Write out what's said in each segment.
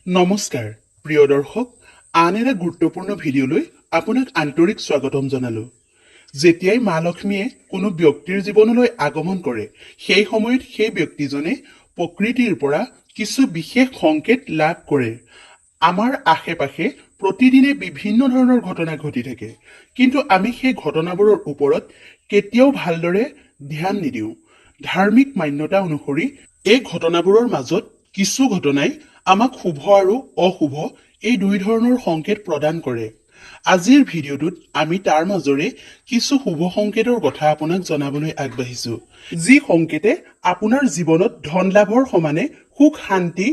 নমস্কাৰ প্ৰিয় দৰ্শক, আন এটা গুৰুত্বপূৰ্ণ ভিডিঅ'লৈ আপোনাক আন্তৰিক স্বাগতম জনালো। যেতিয়াই মা লক্ষ্মীয়ে কোনো ব্যক্তিৰ জীৱনলৈ আগমন কৰে, সেই সময়ত সেই ব্যক্তিজনে প্ৰকৃতিৰ পৰা কিছু বিশেষ সংকেত লাভ কৰে। আমাৰ আশে পাশে প্ৰতিদিনে বিভিন্ন ধৰণৰ ঘটনা ঘটি থাকে, কিন্তু আমি সেই ঘটনাবোৰৰ ওপৰত কেতিয়াও ভালদৰে ধ্যান নিদিওঁ। ধাৰ্মিক মান্যতা অনুসৰি এই ঘটনাবোৰৰ মাজত কিছু ঘটনাই আমাক শুভ আৰু অশুভ এই দুই ধৰণৰ সংকেত প্ৰদান কৰে। আজিৰ ভিডিঅ'টোত আমি তাৰ মাজৰে কিছু শুভ সংকেতৰ কথা আপোনাক জনাবলৈ আগবাঢ়িছো, যি সংকেতে আপোনাৰ জীৱনত ধন লাভৰ সমানে সুখ শান্তি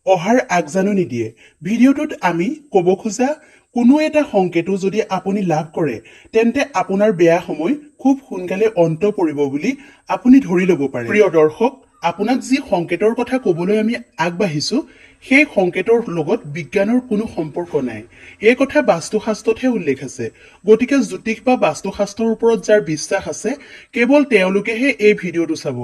অহাৰ আগজাননী দিয়ে। ভিডিঅ'টোত আমি ক'ব খোজা কোনো এটা সংকেতো যদি আপুনি লাভ কৰে, তেন্তে আপোনাৰ বেয়া সময় খুব সোনকালে অন্ত পৰিব বুলি আপুনি ধৰি ল'ব পাৰে। প্ৰিয় দৰ্শক, আপোনাক যি সংকেতৰ কথা ক'বলৈ আমি আগবাঢ়িছো, সেই সংকেতৰ লগত বিজ্ঞানৰ কোনো সম্পৰ্ক নাই। এই কথা বাস্তুশাস্ত্ৰতহে উল্লেখ আছে। গতিকে জ্যোতিষ বা বাস্তুশাস্ত্ৰৰ ওপৰত যাৰ বিশ্বাস আছে, কেৱল তেওঁলোকেহে এই ভিডিঅ'টো চাব।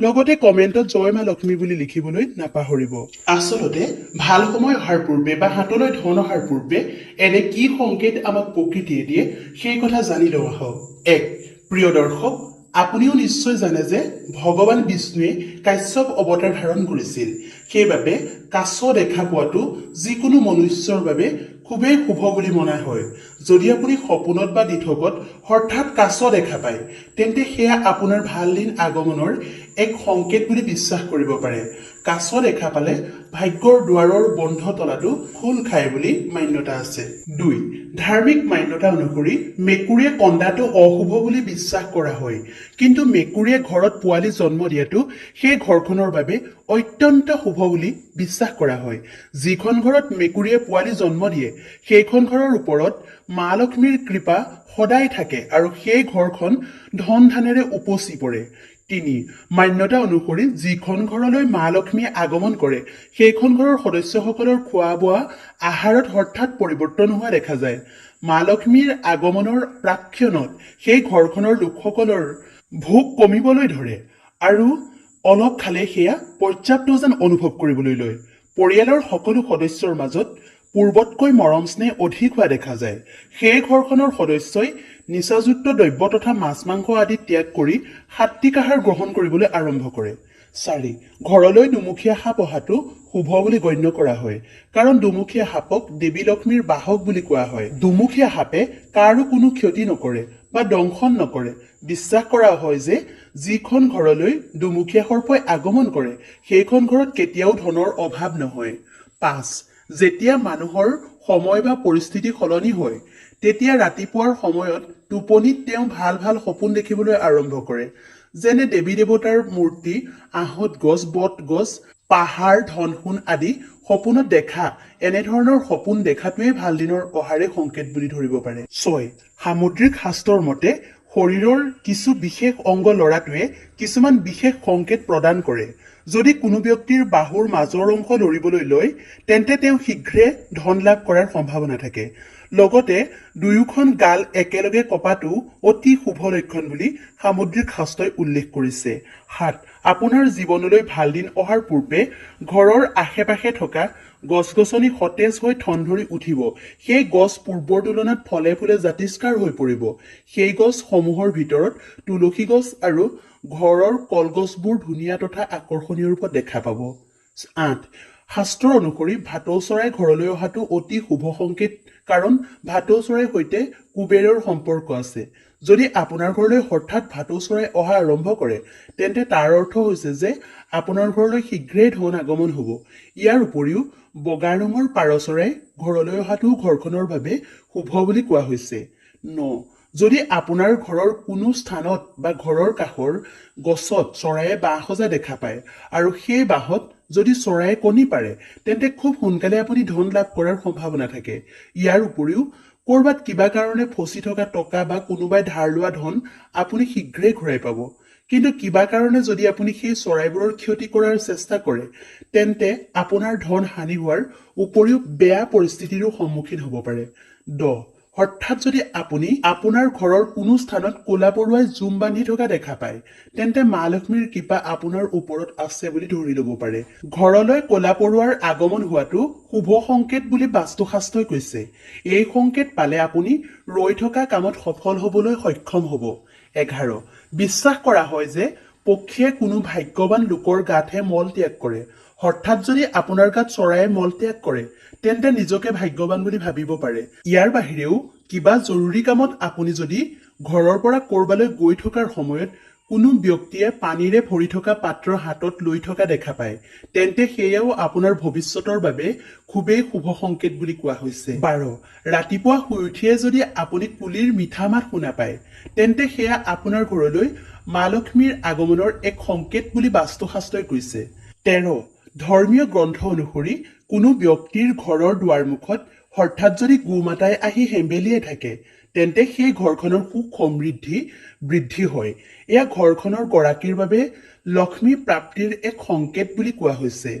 লগতে কমেণ্টত জয় মা লক্ষ্মী বুলি লিখিবলৈ নাপাহৰিব। আচলতে ভাল সময় অহাৰ পূৰ্বে বা হাতলৈ ধন অহাৰ পূৰ্বে এনে কি সংকেত আমাক প্ৰকৃতিয়ে দিয়ে, সেই কথা জানি লওঁ আহক। 1. প্ৰিয় দৰ্শক, আপুনিও নিশ্চয় জানে যে ভগৱান বিষ্ণুৱে কাশ্যপ অৱতাৰ ধাৰণ কৰিছিল। সেইবাবে কাছ দেখা পোৱাটো যিকোনো মনুষ্যৰ বাবে খুবেই শুভ বুলি মনা হয়। যদি আপুনি সপোনত বা দিঠকত হঠাৎ কাছ দেখা পায়, তেন্তে সেয়া আপোনাৰ ভাল দিন আগমনৰ এক সংকেত বুলি বিশ্বাস কৰিব পাৰে। কাছ দেখা পালে ভাগ্যৰ দুৱাৰৰ বন্ধ তলাটো খোল খায় বুলি মান্যতা আছে। 2. ধাৰ্মিক মান্যতা অনুসৰি মেকুৰীয়ে কন্দাটো অশুভ বুলি বিশ্বাস কৰা হয়, কিন্তু মেকুৰীয়ে ঘৰত পোৱালি জন্ম দিয়াটো সেই ঘৰখনৰ বাবে অত্যন্ত শুভ বুলি বিশ্বাস কৰা হয়। যিখন ঘৰত মেকুৰীয়ে পোৱালি জন্ম দিয়ে, সেইখন ঘৰৰ ওপৰত মা লক্ষ্মীৰ কৃপা সদায় থাকে আৰু সেই ঘৰখন ধন ধানেৰে উপচি পৰে। 3. মান্যতা অনুসৰি যিখন ঘৰলৈ মা লক্ষ্মীয়ে আগমন কৰে, সেইখন ঘৰৰ সদস্যসকলৰ খোৱা বোৱা আহাৰত হঠাৎ পৰিৱৰ্তন হোৱা দেখা যায়। মা লক্ষ্মীৰ আগমনৰ প্ৰাক্ষণত সেই ঘৰখনৰ লোকসকলৰ ভোক কমিবলৈ ধৰে আৰু অলপ খালে সেয়া পৰ্যাপ্ত যেন অনুভৱ কৰিবলৈ লয়। পৰিয়ালৰ সকলো সদস্যৰ মাজত পূৰ্বতকৈ মৰম স্নেহ অধিক হোৱা দেখা যায়। সেই ঘৰখনৰ সদস্যই নিচাযুক্ত দ্ৰব্য তথা মাছ মাংস আদি ত্যাগ কৰি সাত্বিক আহাৰ গ্ৰহণ কৰিবলৈ আৰম্ভ কৰে। 4. ঘৰলৈ দুমুখীয়া সাপ অহাটো শুভ বুলি গণ্য কৰা হয়, কাৰণ দুমুখীয়া সাপক দেৱী লক্ষ্মীৰ বাহক বুলি কোৱা হয়। দুমুখীয়া সাপে কাৰো কোনো ক্ষতি নকৰে বা দংশন নকৰে। বিশ্বাস কৰা হয় যে যিখন ঘৰলৈ দুমুখীয়া সৰ্পই আগমন কৰে, সেইখন ঘৰত কেতিয়াও ধনৰ অভাৱ নহয়। 5. যেতিয়া মানুহৰ সময় বা পৰিস্থিতি সলনি হয়, তেতিয়া ৰাতিপুৱাৰ সময়ত টোপনিত তেওঁ ভাল ভাল সপোন দেখিবলৈ আৰম্ভ কৰে, যেনে দেৱী দেৱতাৰ মূৰ্তি, আহঁত গছ, বট গছ, পাহাৰ, ধন সোণ আদি সপোনত দেখা। এনেধৰণৰ সপোন দেখাটোৱে ভাল দিনৰ অহাৰে সংকেত বুলি ধৰিব পাৰে। 6. সামুদ্ৰিক শাস্ত্ৰৰ মতে শৰীৰৰ কিছু বিশেষ অংগ লৰাটোৱে কিছুমান বিশেষ সংকেত প্ৰদান কৰে। যদি কোনো ব্যক্তিৰ বাহুৰ মাজৰ অংশ লৰিবলৈ লয়, তেন্তে তেওঁ শীঘ্ৰে ধন লাভ কৰাৰ সম্ভাৱনা থাকে। লগতে দুয়োখন গাল একেলগে কপাটো অতি শুভ লক্ষণ বুলি সামুদ্ৰিক শাস্ত্ৰই উল্লেখ কৰিছে। 7. আপোনাৰ জীৱনলৈ ভাল দিন অহাৰ পূৰ্বে ঘৰৰ আশে পাশে থকা গছ গছনি সতেজ হৈ ঠন ধৰি উঠিব। সেই গছ পূৰ্বৰ তুলনাত ফলে ফুলে জাতিষ্কাৰ হৈ পৰিব। সেই গছসমূহৰ ভিতৰত তুলসী গছ আৰু ঘৰৰ কলগছবোৰ ধুনীয়া তথা আকৰ্ষণীয় ৰূপত দেখা পাব। 8. শাস্ত্ৰ অনুসৰি ভাটৌ চৰাই ঘৰলৈ অহাটো অতি শুভ সংকেত, কাৰণ ভাটৌ চৰাইৰ সৈতে কুবেৰৰ সম্পৰ্ক আছে। যদি আপোনাৰ ঘৰলৈ হঠাৎ ভাটৌ চৰাই অহা আৰম্ভ কৰে, তেন্তে তাৰ অৰ্থ হৈছে যে আপোনাৰ ঘৰলৈ শীঘ্ৰেই ধন আগমন হ'ব। ইয়াৰ উপৰিও বগা ৰঙৰ পাৰ চৰাই ঘৰলৈ অহাটো ঘৰখনৰ বাবে শুভ বুলি কোৱা হৈছে। 9. যদি আপোনাৰ ঘৰৰ কোনো স্থানত বা ঘৰৰ কাষৰ গছত চৰাইয়ে বাঁহ সজা দেখা পায় আৰু সেই বাঁহত যদি চৰাইয়ে কণী পাৰে, তেন্তে খুব সোনকালে আপুনি ধন লাভ কৰাৰ সম্ভাৱনা থাকে। ইয়াৰ উপৰিও ক'ৰবাত কিবা কাৰণে ফচি থকা টকা বা কোনোবাই ধাৰ লোৱা ধন আপুনি শীঘ্ৰেই ঘূৰাই পাব। কিন্তু কিবা কাৰণে যদি আপুনি সেই চৰাইবোৰৰ ক্ষতি কৰাৰ চেষ্টা কৰে, তেন্তে আপোনাৰ ধন হানি হোৱাৰ উপৰিও বেয়া পৰিস্থিতিৰো সন্মুখীন হ'ব পাৰে। 10. হঠাৎ যদি আপুনি আপোনাৰ ঘৰৰ কোনো স্থানত ক'লা পৰুৱাই জুম বান্ধি থকা দেখা পায়, তেন্তে মা লক্ষ্মীৰ কৃপা আপোনাৰ ওপৰত আছে বুলি ধৰি ল'ব পাৰে। ঘৰলৈ ক'লা পৰুৱাৰ আগমন হোৱাটো শুভ সংকেত বুলি বাস্তুশাস্ত্ৰই কৈছে। এই সংকেত পালে আপুনি ৰৈ থকা কামত সফল হ'বলৈ সক্ষম হ'ব। 11 বিশ্বাস কৰা হয় যে পক্ষীয়ে কোনো ভাগ্যৱান লোকৰ গাতহে মল ত্যাগ কৰে। হঠাৎ যদি আপোনাৰ গাত চৰায়ে মল ত্যাগ কৰে, তেন্তে নিজকে ভাগ্যৱান বুলি ভাবিব পাৰে। ইয়াৰ বাহিৰেও কিবা জৰুৰী কামত আপুনি যদি ঘৰৰ পৰা ক'ৰবালৈ গৈ থকাৰ সময়ত কোনো ব্যক্তিয়ে পানীৰে ভৰি থকা পাত্ৰ হাতত লৈ থকা দেখা পায়, তেন্তে সেয়াও আপোনাৰ ভৱিষ্যতৰ বাবে খুবেই শুভ সংকেত বুলি কোৱা হৈছে। 12 ৰাতিপুৱা শুই উঠিয়ে যদি আপুনি কুলিৰ মিঠা মাত শুনা পায়, তেন্তে সেয়া আপোনাৰ ঘৰলৈ মা লক্ষ্মীৰ আগমনৰ এক সংকেত বুলি বাস্তুশাস্ত্ৰই কৈছে। 13 ধৰ্মীয় গ্ৰন্থ অনুসৰি কোনো ব্যক্তিৰ ঘৰৰ দুৱাৰমুখত হঠাৎ যদি গোমাতাই আহি হেম্বেলিয়াই থাকে, তেন্তে সেই ঘৰখনৰ সুখ সমৃদ্ধি বৃদ্ধি হয়। এয়া ঘৰখনৰ গৰাকীৰ বাবে লক্ষ্মী প্ৰাপ্তিৰ এক সংকেত বুলি কোৱা হৈছে।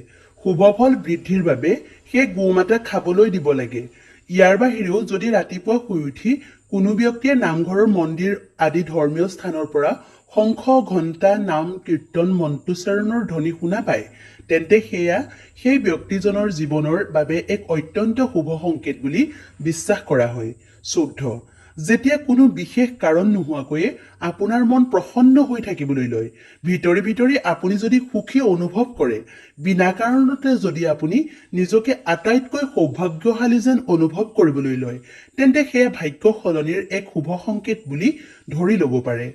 শুভ ফল বৃদ্ধিৰ বাবে সেই গোমাতাক খাবলৈ দিব লাগে। ইয়াৰ বাহিৰেও যদি ৰাতিপুৱা শুই উঠি কোনো ব্যক্তিয়ে নামঘৰৰ মন্দিৰ আদি ধৰ্মীয় স্থানৰ পৰা শংখ ঘণ্টা নাম কীৰ্তন মন্ত্ৰোচ্চাৰণৰ ধ্বনি শুনা পায়, তেন্তে সেয়া সেই ব্যক্তিজনৰ জীৱনৰ বাবে এক অত্যন্ত শুভ সংকেত বুলি বিশ্বাস কৰা হয়। 14 যেতিয়া কোনো বিশেষ কাৰণ নোহোৱাকৈয়ে আপোনাৰ মন প্ৰসন্ন হৈ থাকিবলৈ লয়, ভিতৰি ভিতৰি আপুনি যদি সুখী অনুভৱ কৰে, বিনা কাৰণতে যদি আপুনি নিজকে আটাইতকৈ সৌভাগ্যশালী যেন অনুভৱ কৰিবলৈ লয়, তেন্তে সেয়া ভাগ্য সলনিৰ এক শুভ সংকেত বুলি ধৰি ল'ব পাৰে।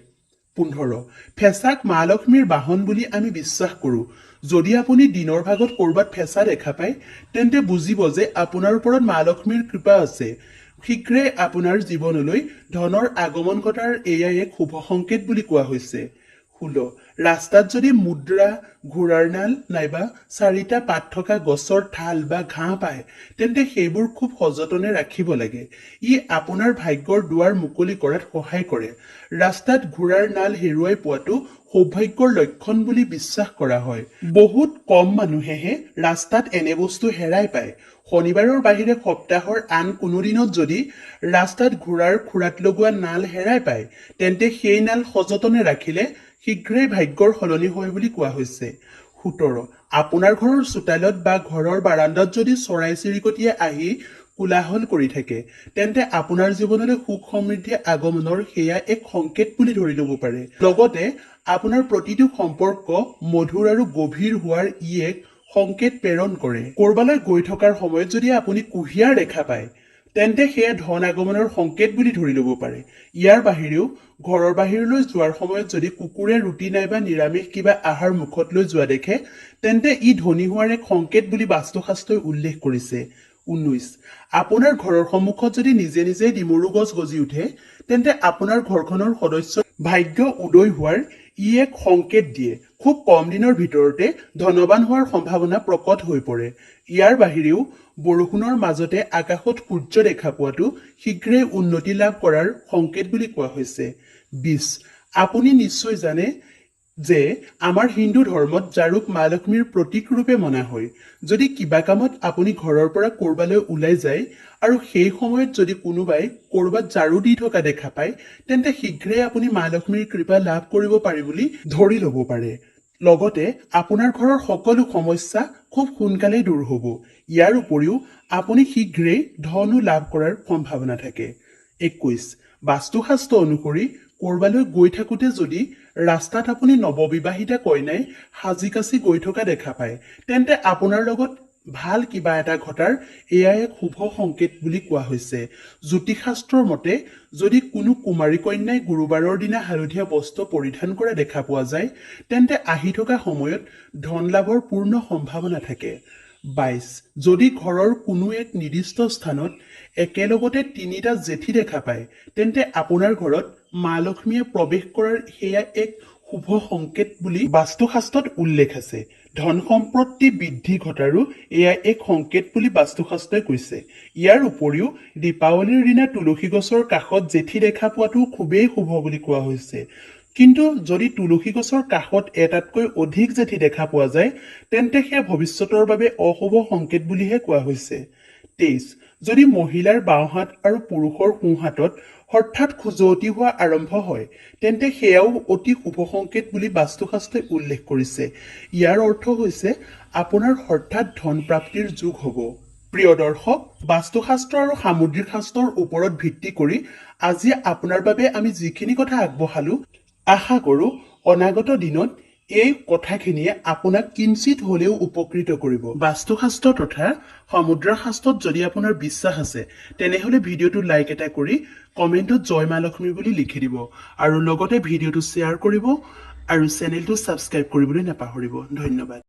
15 ফেঁচাক মা লক্ষ্মীৰ বাহন বুলি আমি বিশ্বাস কৰোঁ। যদি আপুনি দিনৰ ভাগত ক'ৰবাত ফেঁচা দেখা পায়, তেন্তে বুজিব যে আপোনাৰ ওপৰত মা লক্ষ্মীৰ কৃপা আছে। শীঘ্ৰে আপোনাৰ জীৱনলৈ ধনৰ আগমন ঘটাৰ এয়াই এক শুভ সংকেত বুলি কোৱা হৈছে। 16 ৰাস্তাত যদি মুদ্ৰা, ঘোঁৰাৰ নাল নাইবা 4টা পাত থকা গছৰ ঠাল বা ঘাঁহ পায়, তেন্তে সেইবোৰ খুব সযতনে ৰাখিব লাগে। ই আপোনাৰ ভাগ্যৰ দুৱাৰ মুকলি কৰাত সহায় কৰে। ৰাস্তাত ঘোঁৰাৰ নাল হেৰুৱাই পোৱাটো সৌভাগ্যৰ লক্ষণ বুলি বিশ্বাস কৰা হয়। বহুত কম মানুহেহে ৰাস্তাত এনে বস্তু হেৰাই পায়। শনিবাৰৰ বাহিৰে সপ্তাহৰ আন কোনো দিনত যদি ৰাস্তাত ঘোঁৰাৰ খুৰাত লগোৱা নাল হেৰাই পায়, তেন্তে সেই নাল সযতনে ৰাখিলে শীঘ্ৰেই ভাগ্যৰ সলনি হয় বুলি কোৱা হৈছে। 17 আপোনাৰ ঘৰৰ চোতালত বা ঘৰৰ বাৰান্দাত যদি চৰাই চিৰিকটিয়ে আহি কোলাহল কৰি থাকে, তেন্তে আপোনাৰ জীৱনলৈ সুখ সমৃদ্ধি আগমনৰ সেয়া এক সংকেত বুলি ধৰি ল'ব পাৰে। লগতে আপোনাৰ প্ৰতিটো সম্পৰ্ক মধুৰ আৰু গভীৰ হোৱাৰ ই এক সংকেত প্ৰেৰণ কৰে। ক'ৰবালৈ গৈ থকাৰ সময়ত যদি আপুনি কুঁহিয়াৰ দেখা পায়, তেন্তে সেয়া ধন আগমনৰ সংকেত বুলি ধৰি ল'ব পাৰে। ইয়াৰ বাহিৰেও ঘৰৰ বাহিৰলৈ যোৱাৰ সময়ত যদি কুকুৰে ৰুটি নাইবা নিৰামিষ কিবা আহাৰ মুখত লৈ যোৱা দেখে, তেন্তে ই ধনী হোৱাৰ এক সংকেত বুলি বাস্তুশাস্ত্ৰই উল্লেখ কৰিছে। 19 আপোনাৰ ঘৰৰ সন্মুখত যদি নিজে নিজে ডিমৰু গছ গজি উঠে, তেন্তে আপোনাৰ ঘৰখনৰ সদস্য ভাগ্য উদয় হোৱাৰ ই এক সংকেত দিয়ে। খুব কম দিনৰ ভিতৰতে ধনৱান হোৱাৰ সম্ভাৱনা প্ৰকট হৈ পৰে। ইয়াৰ বাহিৰেও বৰষুণৰ মাজতে আকাশত সূৰ্য দেখা পোৱাটো শীঘ্ৰেই উন্নতি লাভ কৰাৰ সংকেত বুলি কোৱা হৈছে। 20 আপুনি নিশ্চয় জানে যে আমাৰ হিন্দু ধৰ্মত জাৰুক মা লক্ষ্মীৰ প্ৰতীক ৰূপে মনা হয়। যদি কিবা কামত আপুনি ঘৰৰ পৰা ক'ৰবালৈ ওলাই যায় আৰু সেই সময়ত যদি কোনোবাই ক'ৰবাত জাৰু দি থকা দেখা পায়, তেন্তে শীঘ্ৰেই আপুনি মা লক্ষ্মীৰ কৃপা লাভ কৰিব পাৰি বুলি ধৰি ল'ব পাৰে। লগতে আপোনাৰ ঘৰৰ সকলো সমস্যা খুব সোনকালেই দূৰ হ'ব। ইয়াৰ উপৰিও আপুনি শীঘ্ৰেই ধনো লাভ কৰাৰ সম্ভাৱনা থাকে। 21 বাস্তুশাস্ত্ৰ অনুসৰি ক'ৰবালৈ গৈ থাকোঁতে যদি ৰাস্তাত আপুনি নৱবিবাহিতা কইনাই সাজি কাচি গৈ থকা দেখা পায়, তেন্তে আপোনাৰ লগত ভাল কিবা এটা ঘটাৰ এয়া এক শুভ সংকেত বুলি কোৱা হৈছে। জ্যোতিষশাস্ত্ৰৰ মতে যদি কোনো কুমাৰী কন্যাই গুৰুবাৰৰ দিনা হালধীয়া বস্ত্ৰ পৰিধান কৰা দেখা পোৱা যায়, তেন্তে আহি থকা সময়ত ধন লাভৰ পূৰ্ণ সম্ভাৱনা থাকে। 22 যদি ঘৰৰ কোনো এক নিৰ্দিষ্ট স্থানত একেলগতে 3টা জেঠী দেখা পায়, তেন্তে আপোনাৰ ঘৰত মা লক্ষ্মীয়ে প্ৰৱেশ কৰাৰ সেয়া এক শুভ সংকেত বুলি বাস্তুশাস্ত্ৰত উল্লেখ আছে। ধন সম্পত্তি বৃদ্ধি ঘটাৰো এয়া এক সংকেত বুলি বাস্তুশাস্ত্ৰই কৈছে। ইয়াৰ উপৰিও দীপাৱলীৰ দিনা তুলসী গছৰ কাষত জেঠী দেখা পোৱাটো খুবেই শুভ বুলি কোৱা হৈছে। কিন্তু যদি তুলসী গছৰ কাষত এটাতকৈ অধিক জেঠী দেখা পোৱা যায়, তেন্তে সেয়া ভৱিষ্যতৰ বাবে অশুভ সংকেত বুলিহে কোৱা হৈছে। 23 যদি মহিলাৰ বাওঁ হাত আৰু পুৰুষৰ সোঁ হাতত হঠাৎ খজুৱতি হোৱা আৰম্ভ হয় তেন্তে সেয়াও অতি শুভ সংকেত বুলি বাস্তুশাস্ত্ৰই উল্লেখ কৰিছে। ইয়াৰ অৰ্থ হৈছে আপোনাৰ হঠাৎ ধন প্ৰাপ্তিৰ যোগ হ'ব। প্ৰিয় দৰ্শক, বাস্তুশাস্ত্ৰ আৰু সামুদ্ৰিক শাস্ত্ৰৰ ওপৰত ভিত্তি কৰি আজি আপোনাৰ বাবে আমি যিখিনি কথা আগবঢ়ালো, আশা কৰো অনাগত দিনত এই কথাখিনিয়ে আপোনাক কিঞ্চিত হ'লেও উপকৃত কৰিব। বাস্তুশাস্ত্ৰ তথা সমুদ্ৰ শাস্ত্ৰত যদি আপোনাৰ বিশ্বাস আছে তেনেহলে ভিডিঅ'টো লাইক এটা কৰি কমেণ্টত জয় মা লক্ষ্মী বুলি লিখি দিব আৰু লগতে ভিডিঅ'টো শ্বেয়াৰ কৰিব আৰু চেনেলটো ছাবস্ক্ৰাইব কৰিবলৈ নাপাহৰিব। ধন্যবাদ।